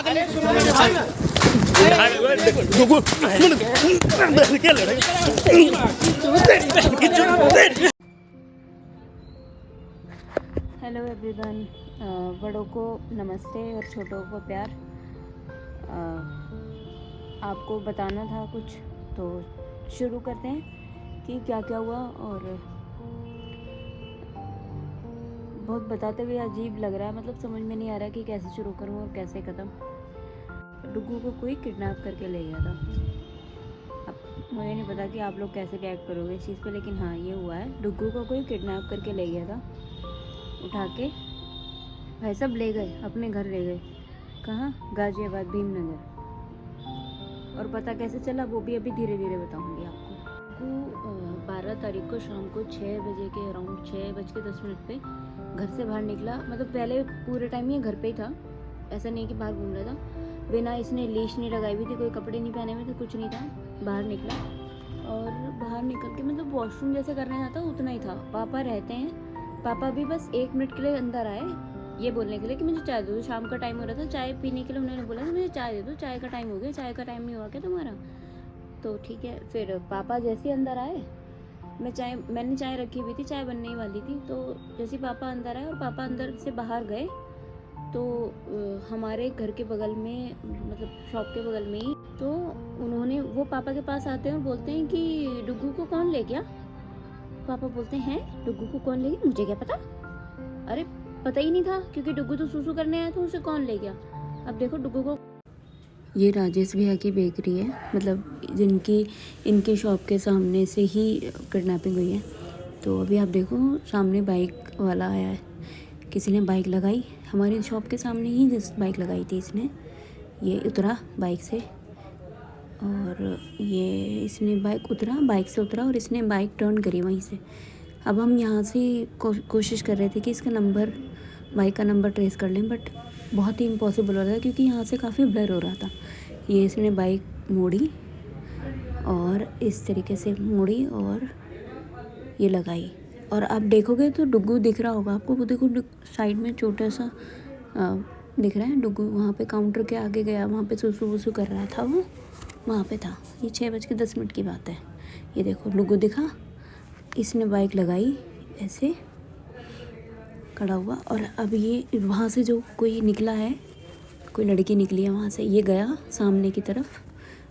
Hello everyone, बड़ों को नमस्ते और छोटों को प्यार। आपको बताना था कुछ, तो शुरू करते हैं कि क्या क्या हुआ। और बहुत बताते हुए अजीब लग रहा है, मतलब समझ में नहीं आ रहा है कि कैसे शुरू करूं और कैसे ख़त्म। डुग्गू को कोई किडनैप करके ले गया था। अब मुझे नहीं पता कि आप लोग कैसे रिएक्ट करोगे इस चीज़ पे, लेकिन हाँ ये हुआ है। डुग्गू को कोई किडनैप करके ले गया था, उठा के भाई सब ले गए, अपने घर ले गए। कहाँ? गाजियाबाद, भीमनगर। और पता कैसे चला वो भी अभी धीरे धीरे बताऊंगी आपको। 12 तारीख को शाम को 6 बजे के अराउंड, 6:10 पे घर से बाहर निकला। मतलब पहले पूरे टाइम ये घर पे ही था, ऐसा नहीं कि बाहर घूम रहा था। बिना इसने लीश नहीं लगाई हुई थी, कोई कपड़े नहीं पहने हुए थे, कुछ नहीं था। बाहर निकला और बाहर निकल के मतलब वॉशरूम जैसे करने जाता उतना ही था। पापा रहते हैं, पापा भी बस 1 मिनट के लिए अंदर आए ये बोलने के लिए कि मुझे चाय दो। शाम का टाइम हो रहा था, चाय पीने के लिए उन्होंने बोला कि मुझे चाय दे दो, चाय का टाइम हो गया। चाय का टाइम नहीं हुआ क्या तुम्हारा? तो ठीक है। फिर पापा जैसे ही अंदर आए, मैंने चाय रखी हुई थी, चाय बनने ही वाली थी। तो जैसे पापा अंदर आए और पापा अंदर से बाहर गए, तो हमारे घर के बगल में, मतलब शॉप के बगल में ही, तो उन्होंने, वो पापा के पास आते हैं और बोलते हैं कि डुग्गू को कौन ले गया? पापा बोलते हैं डुग्गू को कौन ले गया? मुझे क्या पता। अरे पता ही नहीं था, क्योंकि डुग्गू तो सुसु करने आया था, उसे कौन ले गया? अब देखो डुग्गू को। ये राजेश भैया की बेकरी है, मतलब इनकी शॉप के सामने से ही किडनैपिंग हुई है। तो अभी आप देखो सामने बाइक वाला आया है, किसी ने बाइक लगाई हमारी शॉप के सामने ही, जिस बाइक लगाई थी इसने, ये उतरा बाइक से, और ये इसने बाइक से उतरा और इसने बाइक टर्न करी वहीं से। अब हम यहाँ से कोशिश कर रहे थे कि इसका नंबर, बाइक का नंबर ट्रेस कर लें, बट बहुत ही इम्पॉसिबल हो रहा था क्योंकि यहाँ से काफ़ी ब्लर हो रहा था। ये इसने बाइक मोड़ी और इस तरीके से मोड़ी और ये लगाई, और आप देखोगे तो डुग्गू दिख रहा होगा आपको। वो देखो साइड में छोटा सा दिख रहा है डुग्गू, वहाँ पे काउंटर के आगे गया, वहाँ पे सुसु वुसु कर रहा था, वो वहाँ पे था। ये 6:10 की बात है। ये देखो डुग्गू दिखा, इसने बाइक लगाई ऐसे खड़ा हुआ, और अब ये वहाँ से जो कोई निकला है, कोई लड़की निकली है वहाँ से, ये गया सामने की तरफ।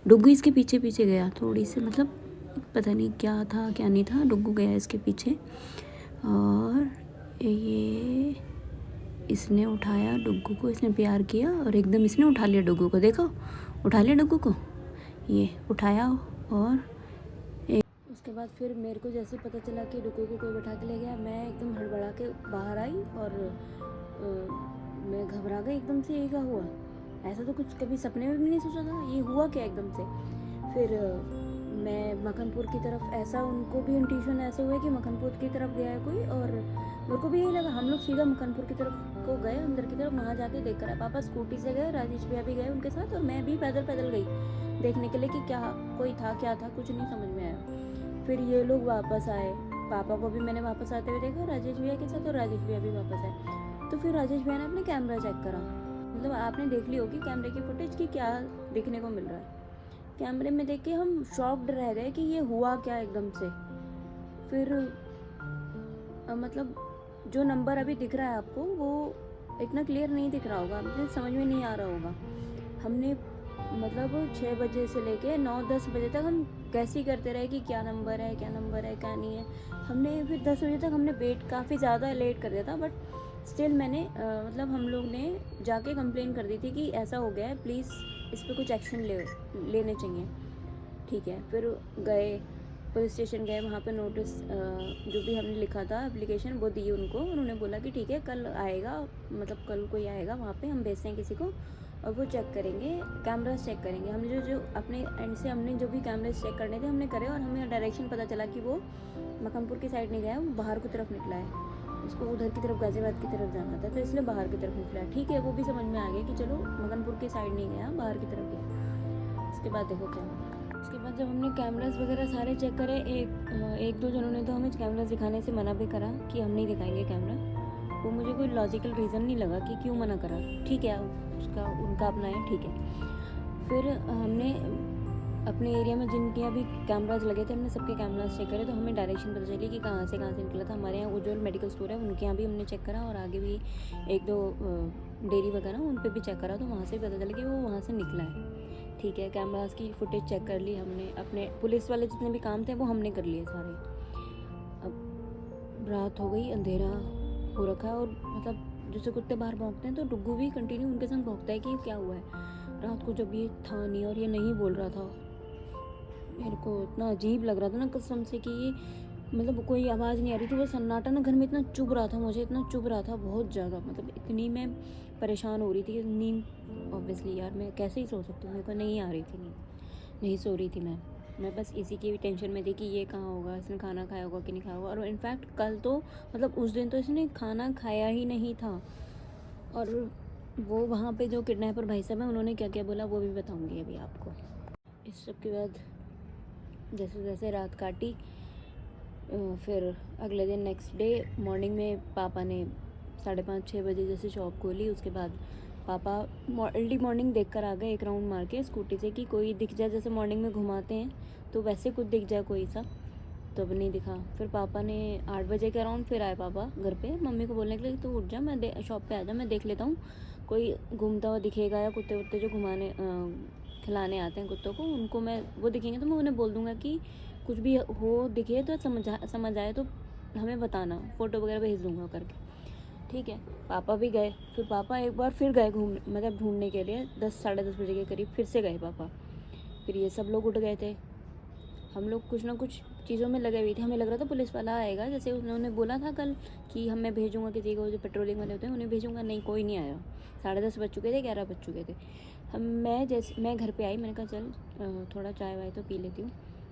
डुग्गू इसके पीछे पीछे गया थोड़ी से, मतलब पता नहीं क्या था क्या नहीं था, डुग्गू गया इसके पीछे। और ये इसने उठाया डुग्गू को, इसने प्यार किया और एकदम इसने उठा लिया डुग्गू को। देखो उठा लिया डुग्गू को, ये उठाया। और उसके बाद फिर मेरे को जैसे पता चला कि डुग्गू को कोई बैठा के ले गया, मैं एकदम हड़बड़ा के बाहर आई और मैं घबरा गई एकदम से। ये क्या हुआ? ऐसा तो कुछ कभी सपने में भी नहीं सोचा था, ये हुआ क्या एकदम से? फिर मैं मखनपुर की तरफ, ऐसा उनको भी इंट्यूशन ऐसे हुआ कि मखनपुर की तरफ गया है कोई, और मेरे को भी यही लगा। हम लोग सीधा मखनपुर की तरफ को गए, अंदर की तरफ, वहाँ जाके देख कर आए। पापा स्कूटी से गए, राजेश भैया भी गए उनके साथ, और मैं भी पैदल गई देखने के लिए कि क्या कोई था, क्या था, कुछ नहीं समझ में आया। फिर ये लोग वापस आए, पापा को भी मैंने वापस आते हुए देखा राजेश भैया के साथ, और राजेश भैया भी वापस आए। तो फिर राजेश भैया ने अपने कैमरा चेक करा, मतलब आपने देख ली होगी कैमरे की फुटेज की क्या देखने को मिल रहा है। कैमरे में देख के हम शॉक्ड रह गए कि ये हुआ क्या एकदम से। फिर मतलब जो नंबर अभी दिख रहा है आपको, वो इतना क्लियर नहीं दिख रहा होगा, मुझे समझ में नहीं आ रहा होगा। हमने मतलब 6 बजे से लेके 9-10 बजे तक हम कैसे ही करते रहे कि क्या नंबर है, क्या नंबर है, क्या नहीं है। हमने फिर 10 बजे तक हमने वेट काफ़ी ज़्यादा लेट कर दिया था, बट स्टिल मैंने मतलब हम लोग ने जाके कंप्लेन कर दी थी कि ऐसा हो गया है, प्लीज़ इस पर कुछ एक्शन लेने चाहिए। ठीक है। फिर गए पुलिस स्टेशन गए, वहाँ पे नोटिस जो भी हमने लिखा था एप्लीकेशन वो दी उनको। उन्होंने बोला कि ठीक है कल आएगा, मतलब कल कोई आएगा वहाँ पे, हम भेजते हैं किसी को और वो चेक करेंगे, कैमरास चेक करेंगे। हमने जो अपने एंड से हमने जो भी कैमरास चेक करने थे हमने करे, और हमें डायरेक्शन पता चला कि वो मखनपुर की साइड नहीं गया, वो बाहर की तरफ निकला है। उसको उधर की तरफ गाजियाबाद की तरफ जाना था, तो इसलिए बाहर की तरफ निकला। ठीक है, वो भी समझ में आ गया कि चलो मखनपुर की साइड नहीं गया, बाहर की तरफ गया। उसके बाद देखो क्या हुआ। उसके बाद जब हमने कैमरास वगैरह सारे चेक करे, एक दो जनों ने तो हमें कैमरास दिखाने से मना भी करा कि हम नहीं दिखाएंगे कैमरा, वो मुझे कोई लॉजिकल रीज़न नहीं लगा कि क्यों मना करा। ठीक है, उसका उनका अपना है, ठीक है। फिर हमने अपने एरिया में जिनके यहाँ भी कैमराज लगे थे, हमने सबके कैमराज चेक करे, तो हमें डायरेक्शन पता चली कि कहाँ से निकला था। हमारे यहाँ उज्जवल मेडिकल स्टोर है, उनके यहाँ भी हमने चेक करा, और आगे भी एक दो डेयरी वगैरह उन पर भी चेक करा, तो वहाँ से भी पता चला कि वो वहाँ से निकला है। ठीक है, कैमराज की फुटेज चेक कर ली हमने, अपने पुलिस वाले जितने भी काम थे वो हमने कर लिए सारे। अब रात हो गई, अंधेरा हो रखा है, और मतलब जैसे कुत्ते बाहर भौंकते हैं तो डुग्गू भी कंटिन्यू उनके संग भौंकता है कि क्या हुआ है। रात को जब ये था नहीं और ये नहीं बोल रहा था, मेरे को इतना अजीब लग रहा था ना कसम से कि ये मतलब कोई आवाज़ नहीं आ रही थी, वो सन्नाटा ना घर में इतना चुभ रहा था, मुझे इतना चुभ रहा था बहुत ज़्यादा, मतलब इतनी मैं परेशान हो रही थी कि नींद ऑब्वियसली यार मैं कैसे ही सो सकती हूँ, मेरे को नहीं आ रही थी नींद, नहीं सो रही थी मैं बस इसी की टेंशन में थी कि ये कहाँ होगा, इसने खाना खाया होगा कि नहीं खाया होगा। और इनफैक्ट कल तो मतलब उस दिन तो इसने खाना खाया ही नहीं था। और वो वहाँ पे जो किडनैपर भाई साहब हैं उन्होंने क्या क्या बोला वो भी बताऊँगी अभी आपको। इस सब के बाद जैसे जैसे रात काटी, फिर अगले दिन नेक्स्ट डे मॉर्निंग में पापा ने 5:30-6 बजे जैसे शॉप खोली। उसके बाद पापा अर्ली मॉर्निंग देख कर आ गए, एक राउंड मार के स्कूटी से कि कोई दिख जाए, जैसे मॉर्निंग में घुमाते हैं तो वैसे कुछ दिख जाए कोई सा, तो अब नहीं दिखा। फिर पापा ने 8 बजे के अराउंड फिर आए पापा घर पे, मम्मी को बोलने के लिए तो उठ जा, मैं शॉप पे आ जा, मैं देख लेता हूँ कोई घूमता हुआ दिखेगा या कुत्ते वुत्ते जो घुमाने खिलाने आते हैं कुत्तों को, उनको मैं वो दिखेंगे तो मैं उन्हें बोल दूँगा कि कुछ भी हो दिखे तो समझ आए तो हमें बताना, फ़ोटो वगैरह भेज दूँगा करके। ठीक है, पापा भी गए। फिर पापा एक बार फिर गए मतलब ढूंढने के लिए, 10-10:30 बजे के करीब फिर से गए पापा। फिर ये सब लोग उठ गए थे, हम लोग कुछ ना कुछ चीज़ों में लगे हुए थे। हमें लग रहा था पुलिस वाला आएगा, जैसे उन्होंने बोला था कल कि मैं भेजूँगा किसी को, जो पेट्रोलिंग वाले होते हैं उन्हें भेजूँगा, नहीं कोई नहीं आया। 10:30 बज चुके थे, 11 बज चुके थे। मैं घर पे आई, मैंने कहा चल थोड़ा चाय वाय तो पी लेती हूँ।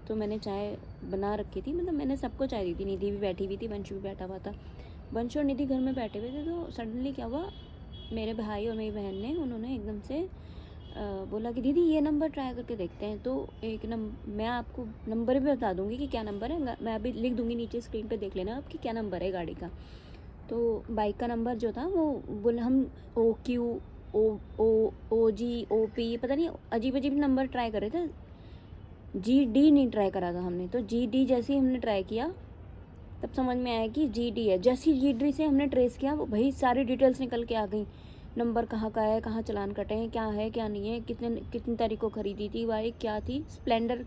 तो मैंने चाय बना रखी थी, मतलब मैंने सबको चाय दी थी, निधि भी बैठी हुई थी, वंश भी बैठा हुआ था। वंश और निधि घर में बैठे हुए थे, तो सडनली क्या हुआ, मेरे भाई और मेरी बहन ने उन्होंने एकदम से बोला कि दीदी ये नंबर ट्राई करके देखते हैं। तो मैं आपको नंबर भी बता दूंगी कि क्या नंबर है, मैं अभी लिख दूंगी नीचे स्क्रीन पे, देख लेना आपकी क्या नंबर है गाड़ी का। तो बाइक का नंबर जो था वो बोले, हम OQ, OG, OP पता नहीं अजीब अजीब नंबर ट्राई कर रहे थे, GD नहीं ट्राई करा था हमने। तो GD जैसे ही हमने ट्राई किया तब समझ में आया कि GD है। जैसी GD से हमने ट्रेस किया, वो भाई सारी डिटेल्स निकल के आ गई, नंबर कहाँ का है, कहाँ चलान कटे हैं, क्या है क्या नहीं है, कितनी तारीख को ख़रीदी थी बाइक, क्या थी, स्प्लेंडर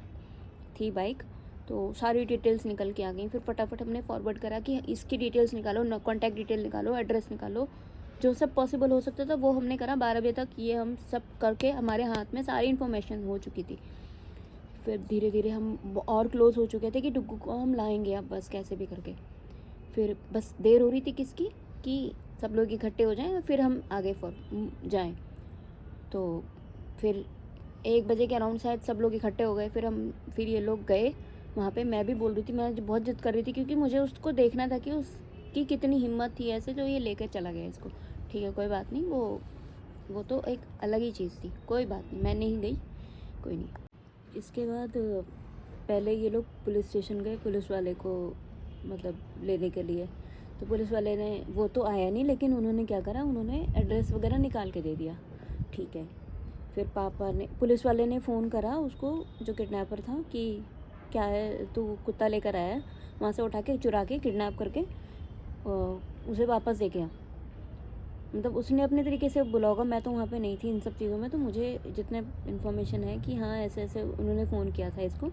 थी बाइक। तो सारी डिटेल्स निकल के आ गई। फिर फटाफट हमने फॉरवर्ड करा कि इसकी डिटेल्स निकालो, कॉन्टैक्ट डिटेल निकालो, एड्रेस निकालो, जो सब पॉसिबल हो सकता था वो हमने करा। 12 बजे तक ये हम सब करके हमारे हाथ में सारी इन्फॉर्मेशन हो चुकी थी। फिर धीरे धीरे हम और क्लोज़ हो चुके थे कि डुग्गू को हम लाएंगे अब बस कैसे भी करके। फिर बस देर हो रही थी किसकी, कि सब लोग इकट्ठे हो जाएं फिर हम आगे जाएं। तो फिर 1 बजे के अराउंड शायद सब लोग इकट्ठे हो गए। फिर ये लोग गए वहाँ पे। मैं भी बोल रही थी, मैं बहुत जिद कर रही थी क्योंकि मुझे उसको देखना था कि उसकी कितनी हिम्मत थी ऐसे जो ये लेकर चला गया इसको। ठीक है कोई बात नहीं, वो तो एक अलग ही चीज़ थी, कोई बात नहीं, मैं नहीं गई, कोई नहीं। इसके बाद पहले ये लोग पुलिस स्टेशन गए पुलिस वाले को मतलब लेने के लिए। तो पुलिस वाले ने, वो तो आया नहीं, लेकिन उन्होंने क्या करा, उन्होंने एड्रेस वगैरह निकाल के दे दिया। ठीक है, फिर पापा ने, पुलिस वाले ने फ़ोन करा उसको जो किडनैपर था कि क्या है, तू कुत्ता लेकर आया है, वहाँ से उठा के चुरा के किडनैप करके उसे वापस दे गया। मतलब उसने अपने तरीके से बोला होगा, मैं तो वहाँ पे नहीं थी इन सब चीज़ों में, तो मुझे जितने इन्फॉर्मेशन है कि हाँ ऐसे ऐसे उन्होंने फ़ोन किया था इसको।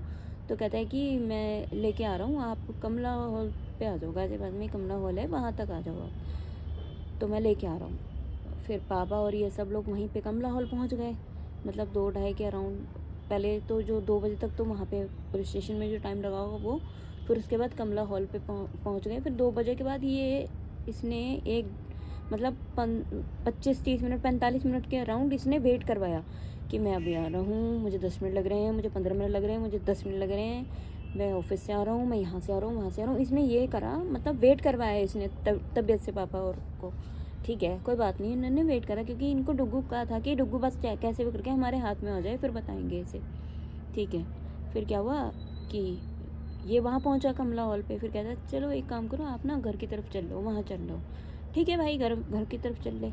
तो कहता है कि मैं लेके आ रहा हूँ, आप कमला हॉल पे आ जाओ, गाज़ियाबाद में कमला हॉल है, वहाँ तक आ जाओ आप, तो मैं लेके आ रहा हूँ। फिर पापा और ये सब लोग वहीं पे कमला हॉल पहुँच गए, मतलब 2-2:30 के अराउंड। पहले तो जो 2 बजे तक तो वहाँ पे पुलिस स्टेशन में जो टाइम लगा होगा वो, फिर उसके बाद कमला हॉल पे पहुँच गए। फिर 2 बजे के बाद इसने एक मतलब 25-30 मिनट 45 मिनट के अराउंड इसने वेट करवाया कि मैं अभी आ रहा हूँ, मुझे 10 मिनट लग रहे हैं, मुझे 15 मिनट लग रहे हैं, मुझे 10 मिनट लग रहे हैं, मैं ऑफिस से आ रहा हूँ, मैं यहाँ से आ रहा हूँ, वहाँ से आ रहा हूँ। इसने ये करा, मतलब वेट करवाया इसने तबीयत से पापा और को। ठीक है कोई बात नहीं, इन्होंने वेट करा क्योंकि इनको डुग्गू का था कि डुग्गू बस कैसे भी करके हमारे हाथ में आ जाए फिर बताएंगे इसे। ठीक है, फिर क्या हुआ कि ये वहाँ पहुँचा कमला हॉल पे। फिर कहता चलो एक काम करो, आप ना घर की तरफ चल लो, वहाँ चल लो। ठीक है भाई, घर की तरफ चल ले।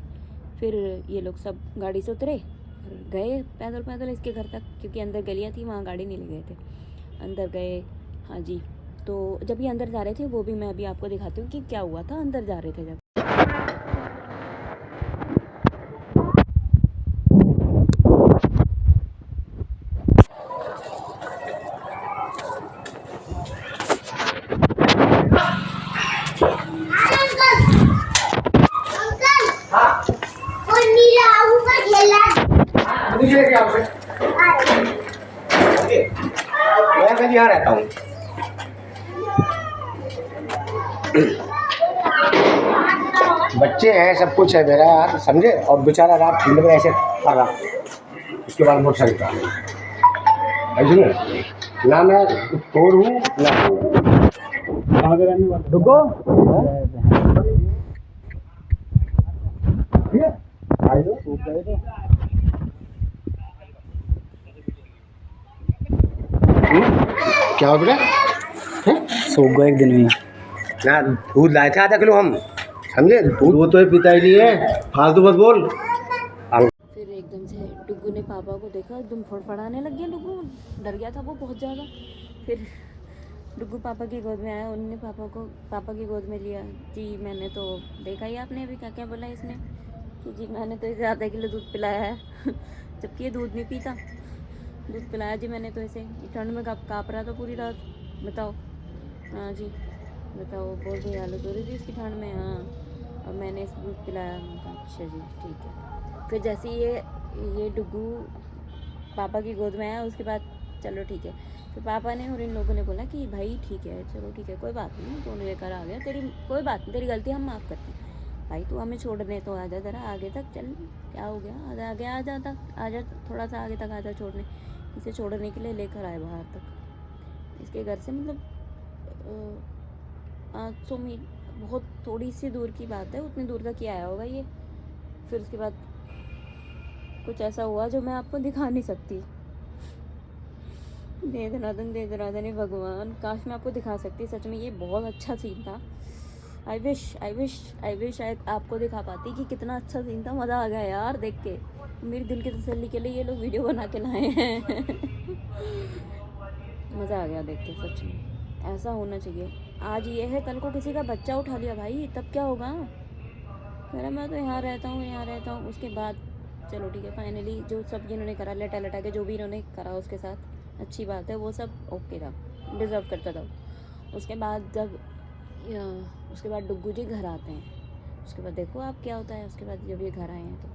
फिर ये लोग सब गाड़ी से उतरे और गए पैदल पैदल इसके घर तक, क्योंकि अंदर गलियाँ थी, वहाँ गाड़ी नहीं ले गए थे, अंदर गए। हाँ जी, तो जब ये अंदर जा रहे थे, वो भी मैं अभी आपको दिखाती हूँ कि क्या हुआ था अंदर जा रहे थे जब। मैं कभी यहाँ रहता हूँ। बच्चे हैं, सब कुछ है मेरा यार, समझे। और बेचारा रात फील्ड में ऐसे कर रहा, उसके बाद मोटरसाइकिल का ना मैं तोड़ हूँ ना रुको। क्या हो बेटा? सूख गए एक दिन में ना दूध लाए थे 1/2 किलो हम, समझे। दूध तो पीता ही नहीं है, फालतू मत बोल। फिर एकदम से डुग्गू ने पापा को देखा, एकदम फड़फड़ाने लग गया। डुग्गू डर गया था वो बहुत ज़्यादा। फिर डुग्गू पापा की गोद में आया, उन्होंने पापा की गोद में लिया। जी मैंने तो देखा ही, आपने अभी क्या क्या बोला इसने कि जी मैंने तो इसे 1/2 किलो दूध पिलाया है जबकि ये दूध नहीं पीता। दूध पिलाया जी मैंने तो इसे, ठंड में काँप रहा था पूरी रात, बताओ। हाँ जी बताओ, बहुत बुरी हालत हो रही थी इसकी ठंड में। हाँ, और मैंने इसे दूध पिलाया। मैंने कहा अच्छा जी ठीक है। फिर जैसे ये डुग्गू पापा की गोद में आया, उसके बाद चलो ठीक है। फिर पापा ने और इन लोगों ने बोला कि भाई ठीक है, चलो ठीक है, कोई बात नहीं, तूने लेकर आ गया, तेरी कोई बात नहीं, तेरी गलती हम माफ़ करते हैं। भाई तू हमें छोड़ने तो आ जा, ज़रा आगे तक चल, क्या हो गया, आगे आ जा, थोड़ा सा आगे तक आ जा छोड़ने। इसे छोड़ने के लिए लेकर आए बाहर तक, इसके घर से मतलब 500 मीटर, बहुत थोड़ी सी दूर की बात है, उतनी दूर तक ही आया होगा ये। फिर उसके बाद कुछ ऐसा हुआ जो मैं आपको दिखा नहीं सकती। दे दे भगवान, काश मैं आपको दिखा सकती, सच में ये बहुत अच्छा सीन था। आई विश आपको दिखा पाती कि कितना अच्छा सीन था। मज़ा आ गया यार देख के, मेरी दिल की तसल्ली के लिए ये लोग वीडियो बना के लाए हैं मज़ा आ गया देख के, सच में ऐसा होना चाहिए। आज ये है, कल को किसी का बच्चा उठा लिया भाई, तब क्या होगा। कह रहा मैं तो यहाँ रहता हूँ। उसके बाद चलो ठीक है, फाइनली जो सब जिन्होंने करा, लटा के जो भी इन्होंने करा उसके साथ, अच्छी बात है, वो सब ओके था, डिज़र्व करता था। उसके बाद डुग्गू जी घर आते हैं। उसके बाद देखो आप क्या होता है उसके बाद जब ये घर आए हैं तो।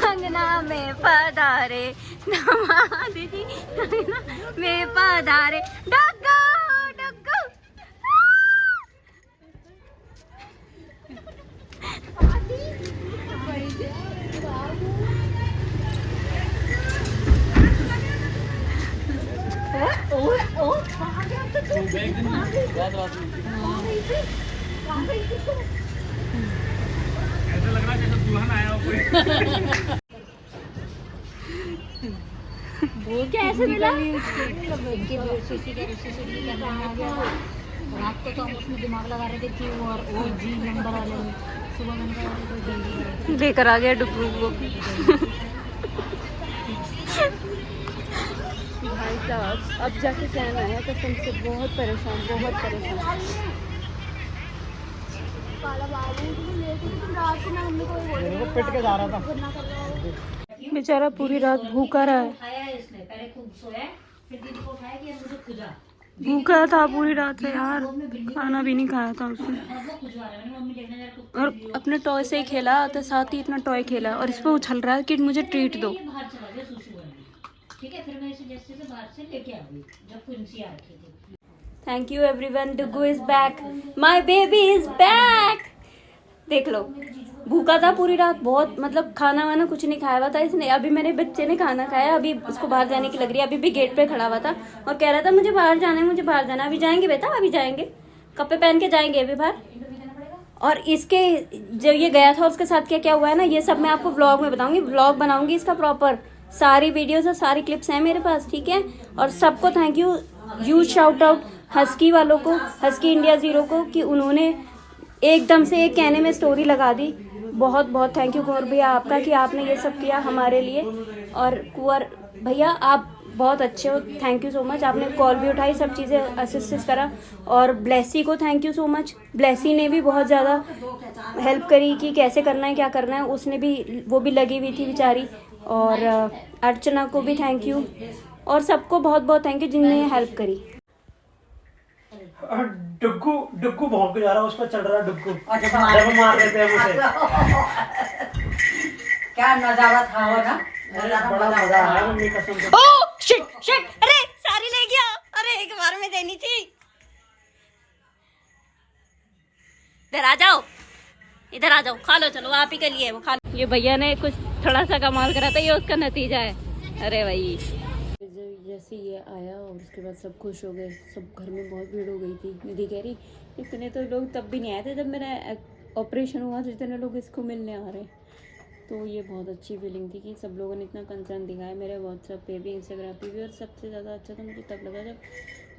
अंगना में पधारे दामाद जी, अंगना में पधारे डुग्गू डुग्गू। ऐसा लग रहा है जैसे दुल्हन आया हो कोई। वो कैसे मिला? रात को तो हम उसमें दिमाग लगा रहे थे कि वो जी नंबर वाले, सुबह मैंने लेकर आ गया डुग्गू को भाई साहब अब जाके चैन आया, कसम से बहुत परेशान। पिट के जा रहा था बेचारा, पूरी रात भूखा रहा है, भूखा था पूरी रात से यार, खाना भी नहीं खाया था उसने। और अपने टॉय से ही खेला, तो साथ ही इतना टॉय खेला और इस पर उछल रहा है कि मुझे ट्रीट दो। Thank you everyone, Duggu is back, my baby is back. देख लो, भूखा था पूरी रात बहुत, मतलब खाना वाना कुछ नहीं खाया हुआ था इसने। अभी मेरे बच्चे ने खाना खाया, अभी उसको बाहर जाने की लग रही है, अभी भी गेट पे खड़ा हुआ था और कह रहा था मुझे बाहर जाना है। अभी जाएंगे बेटा, अभी जाएंगे, कपड़े पहन के जाएंगे अभी बाहर। और इसके जब ये गया था उसके साथ क्या क्या हुआ है ना, ये सब मैं आपको व्लॉग में बताऊंगी, व्लॉग बनाऊंगी इसका प्रॉपर, सारी वीडियोस और सारी क्लिप्स हैं मेरे पास, ठीक है। और सबको thank you, huge shout out husky वालों को, हस्की इंडिया 0 को, कि उन्होंने एकदम से एक कहने में स्टोरी लगा दी। बहुत बहुत थैंक यू कुंवर भैया आपका कि आपने ये सब किया हमारे लिए। और कुंवर भैया आप बहुत अच्छे हो, थैंक यू सो मच। आपने कॉल भी उठाई, सब चीज़ें असिस्ट करा। और ब्लेसी को thank you so much. Blessy ने भी बहुत ज़्यादा हेल्प करी कि कैसे करना है क्या करना है, उसने भी वो भी लगी हुई थी बेचारी। और अर्चना को भी थैंक यू, और सबको बहुत बहुत थैंक यू जिन्होंने हेल्प करी। डुग्गू डुग्गू भौंक के जा रहा है, उस पर चढ़ रहा है डुग्गू। जब मार देते हैं उसे। क्या नजारा था वो ना, बड़ा मजा आया मम्मी कसम से। ओह शिट शिट, अरे सारी ले गया, अरे एक बार में देनी थी। इधर आ जाओ, इधर आ जाओ, खा लो, चलो आप ही के लिए वो खा लो। ये भैया ने कुछ थोड़ा सा कमाल करा था, ये उसका नतीजा है। अरे भाई जैसे ये आया और उसके बाद सब खुश हो गए, सब घर में बहुत भीड़ हो गई थी। निधि कह रही इतने तो लोग तब भी नहीं आए थे जब मेरा ऑपरेशन हुआ, जितने लोग इसको मिलने आ रहे। तो ये बहुत अच्छी फीलिंग थी कि सब लोगों ने इतना कंसर्न दिखाया मेरे व्हाट्सएप पे भी, इंस्टाग्राम पे भी। और सबसे ज़्यादा अच्छा तो मुझे तब लगा जब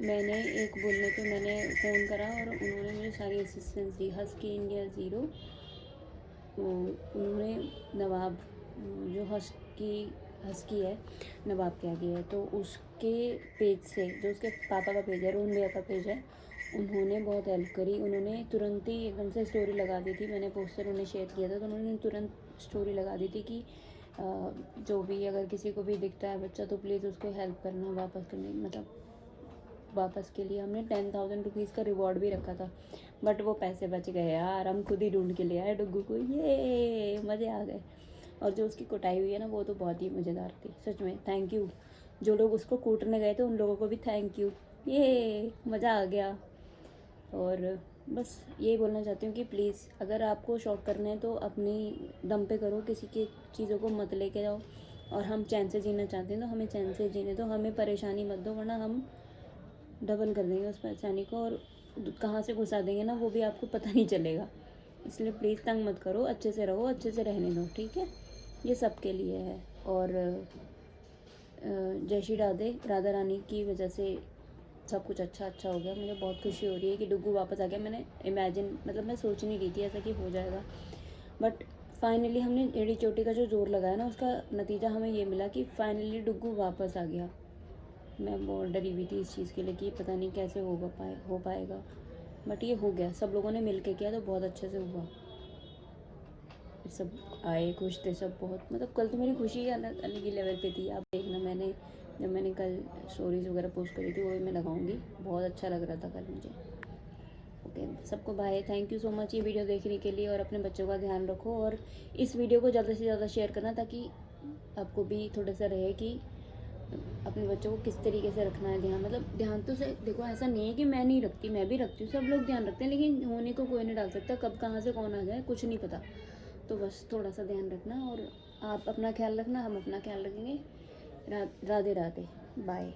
मैंने एक बोलने पे मैंने फ़ोन करा और उन्होंने मुझे सारी असिस्टेंस दी। हस्की इंडिया ज़ीरो, उन्होंने नवाब जो हस्की है नवाब के आगे है, तो उसके पेज से, जो उसके पापा का पेज है, रोहन भैया का पेज है, उन्होंने बहुत हेल्प करी। उन्होंने तुरंत ही एकदम से स्टोरी लगा दी थी। मैंने पोस्टर उन्हें शेयर किया था तो उन्होंने तुरंत स्टोरी लगा दी थी कि जो भी अगर किसी को भी दिखता है बच्चा तो प्लीज़ उसको हेल्प करना वापस करने, मतलब वापस के लिए हमने 10,000 रुपीज़ का रिवॉर्ड भी रखा था। बट वो पैसे बच गए यार, हम खुद ही ढूंढ के ले आए डुग्गू को। ये मज़े आ गए। और जो उसकी कुटाई हुई है ना वो तो बहुत ही मज़ेदार थी सच में। थैंक यू जो लोग उसको कूटने गए थे, उन लोगों को भी थैंक यू। ये मज़ा आ गया। और बस यही बोलना चाहती हूँ कि प्लीज़ अगर आपको शौक करना है तो अपनी दम पे करो, किसी की चीज़ों को मत लेके जाओ। और हम चैन से जीना चाहते हैं तो हमें चैन से जीने दो, हमें परेशानी मत दो, वरना हम डबल कर देंगे उस परेशानी को और कहाँ से घुसा देंगे ना वो भी आपको पता नहीं चलेगा। इसलिए प्लीज़ तंग मत करो, अच्छे से रहो, अच्छे से रहने दो, ठीक है। ये सबके लिए है। और जय श्री राधा रानी की वजह से सब कुछ अच्छा हो गया। मुझे बहुत खुशी हो रही है कि डुग्गू वापस आ गया। मैंने मतलब मैं सोच नहीं रही थी ऐसा कि हो जाएगा, बट फाइनली हमने एड़ी चोटी का जो जोर लगाया ना उसका नतीजा हमें ये मिला कि फाइनली डुग्गू वापस आ गया। मैं बहुत डरी हुई थी इस चीज़ के लिए कि पता नहीं कैसे हो पाएगा, बट ये हो गया। सब लोगों ने मिल के किया तो बहुत अच्छे से हुआ। सब आए, खुश थे सब बहुत। मतलब कल तो मेरी खुशी अलग ही लेवल पे थी। आप देखना, जब मैंने कल स्टोरीज़ वगैरह पोस्ट करी थी वो मैं लगाऊंगी। बहुत अच्छा लग रहा था कल मुझे। ओके, सबको bye, thank you so much ये वीडियो देखने के लिए। और अपने बच्चों का ध्यान रखो और इस वीडियो को ज़्यादा से ज़्यादा शेयर करना ताकि आपको भी थोड़ा सा रहे कि अपने बच्चों को किस तरीके से रखना है ध्यान। मतलब ध्यान तो से देखो, ऐसा नहीं है कि मैं नहीं रखती, मैं भी रखती हूँ, सब लोग ध्यान रखते हैं, लेकिन होने को कोई नहीं डाल सकता। कब कहाँ से कौन आ जाए कुछ नहीं पता। तो बस थोड़ा सा ध्यान रखना और आप अपना ख्याल रखना, हम अपना ख्याल रखेंगे। राधे राधे, बाय।